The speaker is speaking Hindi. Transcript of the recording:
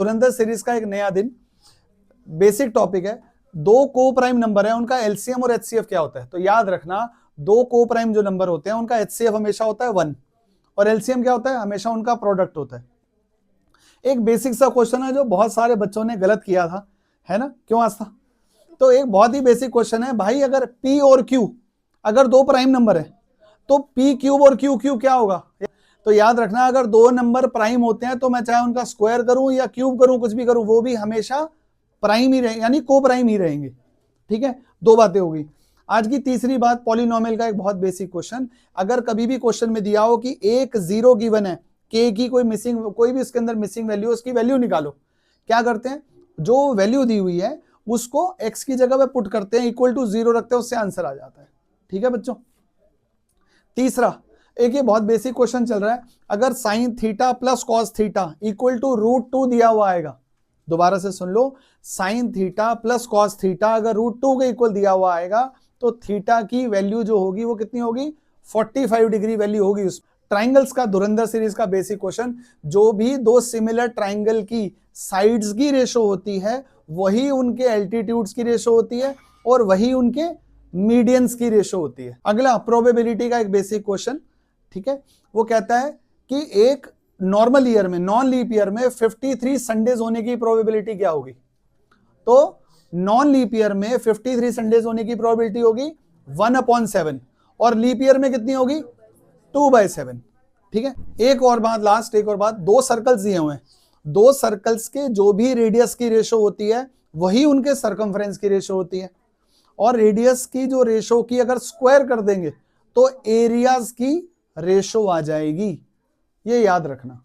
धुरंधर सीरीज का एक नया दिन, बेसिक टॉपिक है। दो को प्राइम नंबर है, उनका एलसीएम और एचसीएफ क्या होता है। तो याद रखना, दो को प्राइम जो नंबर होते हैं उनका एचसीएफ हमेशा होता है 1 और एलसीएम क्या होता है, हमेशा उनका प्रोडक्ट होता है। एक बेसिक सा क्वेश्चन है जो बहुत सारे बच्चों ने गलत किया था, है ना, क्यों आस्था? तो एक बहुत ही बेसिक क्वेश्चन है भाई, अगर पी और क्यू अगर दो प्राइम नंबर है तो पी क्यूब और क्यू क्यूब क्या होगा। तो याद रखना, अगर दो नंबर प्राइम होते हैं तो मैं चाहे उनका स्क्वायर करूं या क्यूब करूं, कुछ भी करूं, वो भी हमेशा प्राइम ही रहेंगे, यानी को प्राइम ही रहेंगे। ठीक है, दो बातें होगी। आज की तीसरी बात, पॉलिनोमियल का एक बहुत बेसिक क्वेश्चन। अगर कभी भी क्वेश्चन में दिया हो कि एक जीरो गिवन है, के की कोई भी इसके अंदर मिसिंग वैल्यू, उसकी वैल्यू निकालो, क्या करते हैं, जो वैल्यू दी हुई है उसको x की जगह पे पुट करते हैं, इक्वल टू 0 रखते हैं, उससे आंसर आ जाता है। ठीक है बच्चों। तीसरा, एक ये बहुत बेसिक क्वेश्चन चल रहा है, अगर sine theta plus cos theta equal to √2 दिया हुआ आएगा, दोबारा से सुन लो, sine theta plus cos theta अगर √2 के इक्वल दिया हुआ आएगा तो थीटा की वैल्यू जो होगी वो कितनी होगी, 45 डिग्री वैल्यू होगी उस। ट्राइंगल्स का धुरंधर सीरीज का बेसिक क्वेश्चन, जो भी दो सिमिलर ट्राइंगल की साइड्स की रेशो होती है वही उनके एल्टीट्यूड्स की रेशो होती है और वही उनके मीडियंस की रेशो होती है। अगला प्रोबेबिलिटी का एक बेसिक क्वेश्चन, ठीक है, वो कहता है कि एक नॉर्मल ईयर में, नॉन लीप ईयर में 53 संडेज होने की प्रोबेबिलिटी क्या होगी। तो नॉन लीप ईयर में 53 संडेज होने की प्रोबेबिलिटी होगी 1/7 और लीप ईयर में कितनी होगी, 2/7। ठीक है, एक और बात, लास्ट एक और बात, दो सर्कल्स दिए हुए हैं, दो सर्कल्स के जो भी रेडियस की रेशो होती है वही उनके सर्कमफ्रेंस की रेशो होती है, और रेडियस की जो रेशो की अगर स्क्वायर कर देंगे तो एरियाज की रेशो आ जाएगी, ये याद रखना।